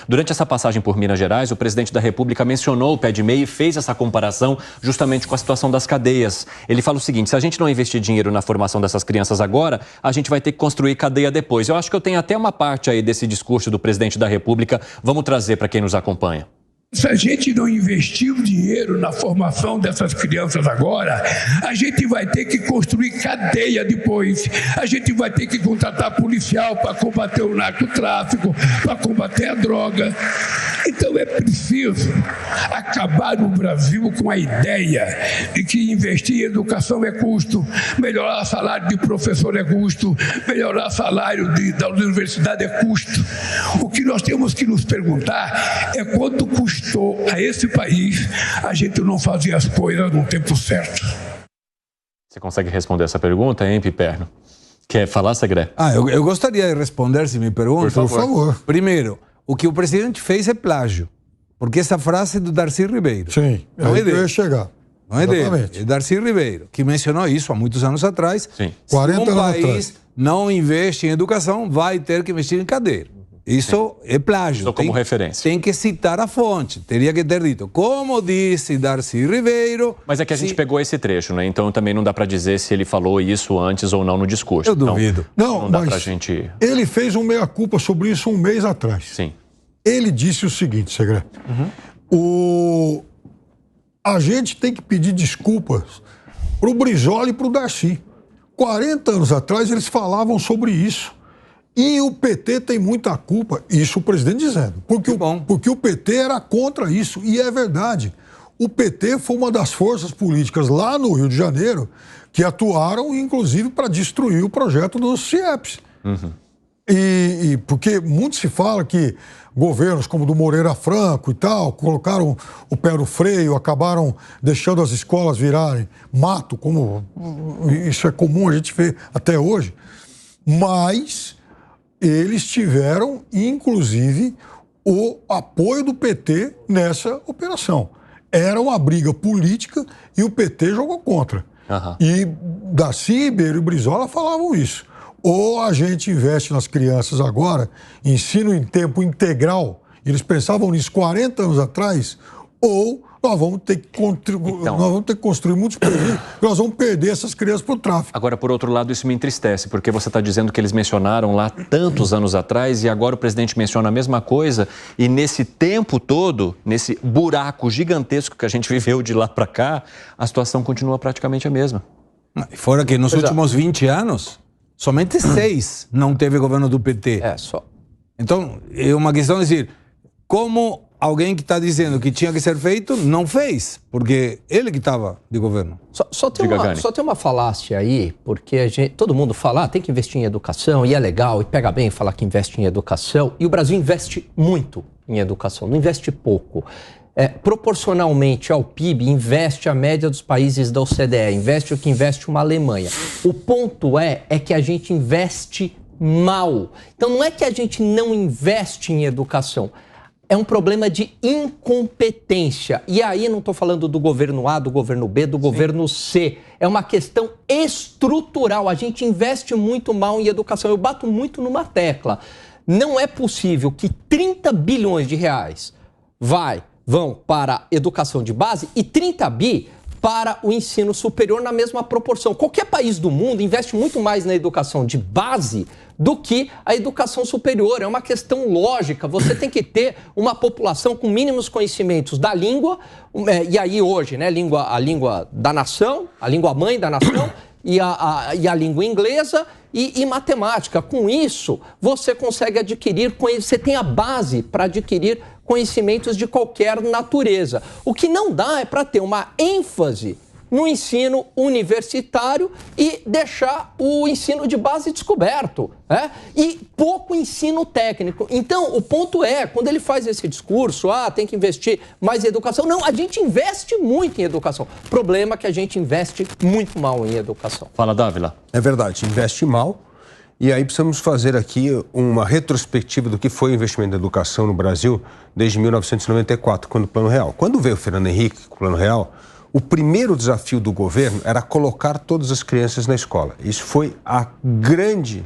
Durante essa passagem por Minas Gerais, o presidente da República mencionou o pé de meia e fez essa comparação justamente com a situação das cadeias. Ele fala o seguinte: se a gente não investir dinheiro na formação dessas crianças agora, a gente vai ter que construir cadeia depois. Eu acho que eu tenho até uma parte aí desse discurso do presidente da República. Vamos trazer para quem nos acompanha. Se a gente não investir o dinheiro na formação dessas crianças agora, a gente vai ter que construir cadeia depois. A gente vai ter que contratar policial para combater o narcotráfico, para combater a droga. Então é preciso acabar no Brasil com a ideia de que investir em educação é custo, melhorar o salário de professor é custo, melhorar o salário da universidade é custo. O que nós temos que nos perguntar é quanto custou a esse país a gente não fazer as coisas no tempo certo. Você consegue responder essa pergunta, hein, Piperno? Quer falar, Segré? Eu gostaria de responder, se me pergunta. Por favor. Primeiro, o que o presidente fez é plágio. Porque essa frase é do Darcy Ribeiro. Sim, não é dele. Eu ia chegar. Não é dele, é Darcy Ribeiro, que mencionou isso há muitos anos atrás. Sim. 40 Se um anos país atrás. não investe em educação, vai ter que investir em cadeia. Isso é plágio. Só como referência. Tem que citar a fonte. Teria que ter dito, como disse Darcy Ribeiro... Mas é que a gente pegou esse trecho, né? Então também não dá para dizer se ele falou isso antes ou não no discurso. Eu duvido. Não, dá mas pra gente... ele fez um meia-culpa sobre isso um mês atrás. Sim. Ele disse o seguinte, Segré. A gente tem que pedir desculpas pro Brizola e pro Darcy. 40 anos atrás eles falavam sobre isso. E o PT tem muita culpa, isso o presidente dizendo, porque o PT era contra isso, e é verdade. O PT foi uma das forças políticas lá no Rio de Janeiro que atuaram, inclusive, para destruir o projeto dos CIEPs. E porque muito se fala que governos como o do Moreira Franco e tal, colocaram o pé no freio, acabaram deixando as escolas virarem mato, como isso é comum a gente ver até hoje, mas... eles tiveram, inclusive, o apoio do PT nessa operação. Era uma briga política e o PT jogou contra. E Darcy Ribeiro e Brizola falavam isso. Ou a gente investe nas crianças agora, ensino em tempo integral, eles pensavam nisso 40 anos atrás, ou nós vamos ter que construir muitos presídios, nós vamos perder essas crianças para o tráfico. Agora, por outro lado, isso me entristece, porque você está dizendo que eles mencionaram lá tantos anos atrás e agora o presidente menciona a mesma coisa e nesse tempo todo, nesse buraco gigantesco que a gente viveu de lá para cá, a situação continua praticamente a mesma. Fora que nos últimos 20 anos, somente 6 não teve governo do PT. Então, é uma questão de dizer, como... alguém que está dizendo que tinha que ser feito, não fez, porque ele que estava de governo. Só tem uma falácia aí, porque todo mundo fala, tem que investir em educação, e é legal, e pega bem falar que investe em educação, e o Brasil investe muito em educação, não investe pouco. Proporcionalmente ao PIB, investe a média dos países da OCDE, investe o que investe uma Alemanha. O ponto é que a gente investe mal. Então não é que a gente não investe em educação, é um problema de incompetência. E aí não estou falando do governo A, do governo B, do governo C. É uma questão estrutural. A gente investe muito mal em educação. Eu bato muito numa tecla. Não é possível que 30 bilhões de reais vão para a educação de base e 30 bi para o ensino superior na mesma proporção. Qualquer país do mundo investe muito mais na educação de base do que a educação superior. É uma questão lógica. Você tem que ter uma população com mínimos conhecimentos da língua, e aí hoje, né, a língua da nação, a língua mãe da nação, e a língua inglesa e matemática. Com isso, você consegue adquirir, você tem a base para adquirir conhecimentos de qualquer natureza. O que não dá é para ter uma ênfase no ensino universitário e deixar o ensino de base descoberto, e pouco ensino técnico. Então, o ponto é, quando ele faz esse discurso, tem que investir mais em educação, não, a gente investe muito em educação. O problema é que a gente investe muito mal em educação. Fala, Dávila. É verdade, investe mal. E aí precisamos fazer aqui uma retrospectiva do que foi o investimento na educação no Brasil desde 1994, quando o Plano Real. Quando veio o Fernando Henrique com o Plano Real, o primeiro desafio do governo era colocar todas as crianças na escola. Isso foi a grande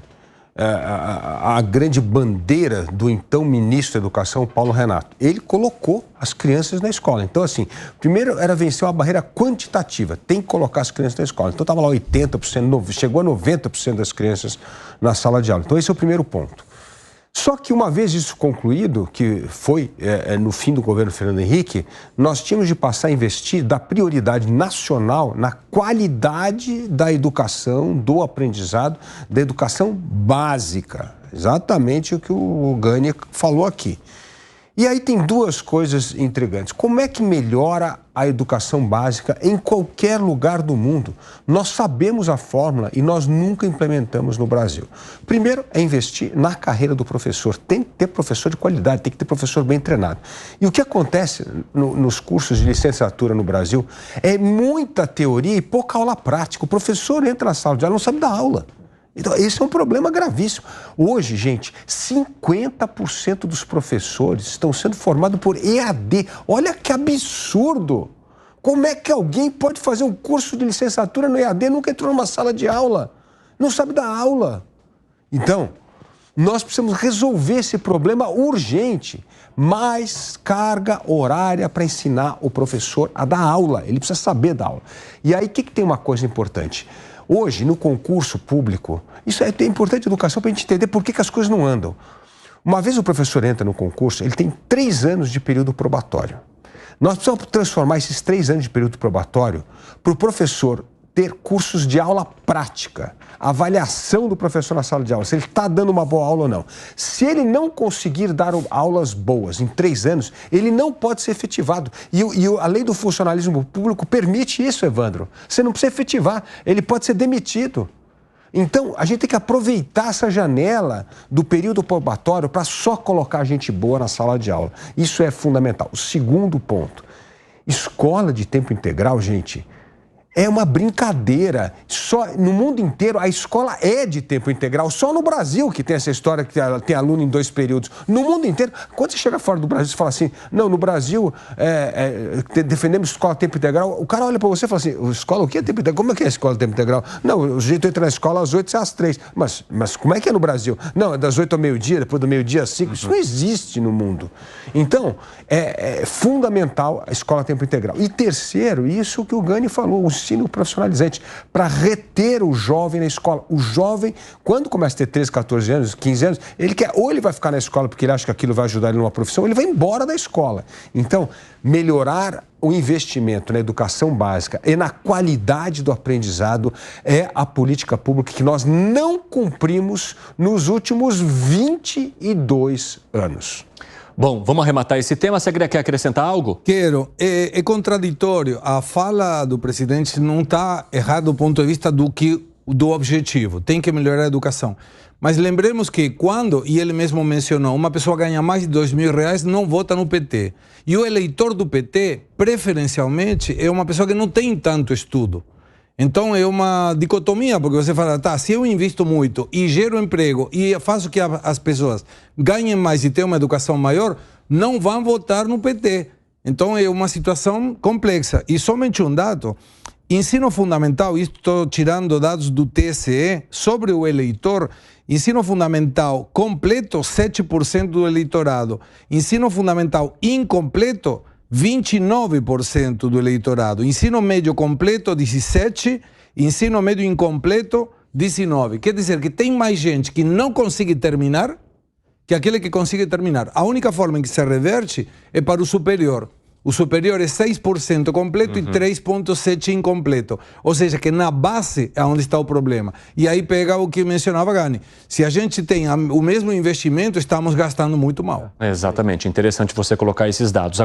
a grande bandeira do então ministro da Educação, Paulo Renato. Ele colocou as crianças na escola. Então, assim, primeiro era vencer uma barreira quantitativa. Tem que colocar as crianças na escola. Então, estava lá 80%, chegou a 90% das crianças na sala de aula. Então, esse é o primeiro ponto. Só que uma vez isso concluído, que foi no fim do governo Fernando Henrique, nós tínhamos de passar a investir, dar prioridade nacional na qualidade da educação, do aprendizado, da educação básica. Exatamente o que o Gani falou aqui. E aí tem duas coisas intrigantes. Como é que melhora a educação básica em qualquer lugar do mundo? Nós sabemos a fórmula e nós nunca implementamos no Brasil. Primeiro é investir na carreira do professor. Tem que ter professor de qualidade, tem que ter professor bem treinado. E o que acontece nos cursos de licenciatura no Brasil é muita teoria e pouca aula prática. O professor entra na sala de aula e não sabe dar aula. Então, esse é um problema gravíssimo. Hoje, gente, 50% dos professores estão sendo formados por EAD. Olha que absurdo! Como é que alguém pode fazer um curso de licenciatura no EAD e nunca entrou numa sala de aula? Não sabe dar aula. Então, nós precisamos resolver esse problema urgente. Mais carga horária para ensinar o professor a dar aula. Ele precisa saber dar aula. E aí, o que tem uma coisa importante? Hoje, no concurso público, isso é importante educação para a gente entender por que as coisas não andam. Uma vez o professor entra no concurso, ele tem 3 anos de período probatório. Nós precisamos transformar esses 3 anos de período probatório para o professor ter cursos de aula prática, avaliação do professor na sala de aula, se ele está dando uma boa aula ou não. Se ele não conseguir dar aulas boas em 3 anos, ele não pode ser efetivado. E a lei do funcionalismo público permite isso, Evandro. Você não precisa efetivar, ele pode ser demitido. Então, a gente tem que aproveitar essa janela do período probatório para só colocar gente boa na sala de aula. Isso é fundamental. O segundo ponto, escola de tempo integral, gente, é uma brincadeira. Só no mundo inteiro a escola é de tempo integral. Só no Brasil que tem essa história que tem aluno em 2 períodos. No mundo inteiro, quando você chega fora do Brasil, você fala assim, não, no Brasil defendemos escola tempo integral. O cara olha para você e fala assim, escola o que é tempo integral? Como é que é a escola tempo integral? Não, o jeito entra na escola às 8 e às 3. Mas como é que é no Brasil? Não, é das 8 ao meio-dia, depois do meio-dia às 5. Isso não existe no mundo. Então, é fundamental a escola tempo integral. E terceiro, isso que o Gani falou, o ensino profissionalizante, para reter o jovem na escola. O jovem, quando começa a ter 13, 14 anos, 15 anos, ele quer, ou ele vai ficar na escola porque ele acha que aquilo vai ajudar ele numa profissão, ou ele vai embora da escola. Então, melhorar o investimento na educação básica e na qualidade do aprendizado é a política pública que nós não cumprimos nos últimos 22 anos. Bom, vamos arrematar esse tema. Você quer acrescentar algo? Quero. É contraditório. A fala do presidente não está errada do ponto de vista do objetivo. Tem que melhorar a educação. Mas lembremos que quando, e ele mesmo mencionou, uma pessoa ganha mais de R$2.000, não vota no PT. E o eleitor do PT, preferencialmente, é uma pessoa que não tem tanto estudo. Então é uma dicotomia, porque você fala, tá, se eu invisto muito e gero emprego e faço que as pessoas ganhem mais e tenham uma educação maior, não vão votar no PT. Então é uma situação complexa. E somente um dado, ensino fundamental, estou tirando dados do TSE, sobre o eleitor, ensino fundamental completo, 7% do eleitorado. Ensino fundamental incompleto, 29% do eleitorado. Ensino médio completo, 17%. Ensino médio incompleto, 19%. Quer dizer que tem mais gente que não consegue terminar que aquele que consegue terminar. A única forma em que se reverte é para o superior. O superior é 6% completo e 3,7% incompleto. Ou seja, que na base é onde está o problema. E aí pega o que mencionava Gani. Se a gente tem o mesmo investimento, estamos gastando muito mal. Exatamente. Interessante você colocar esses dados.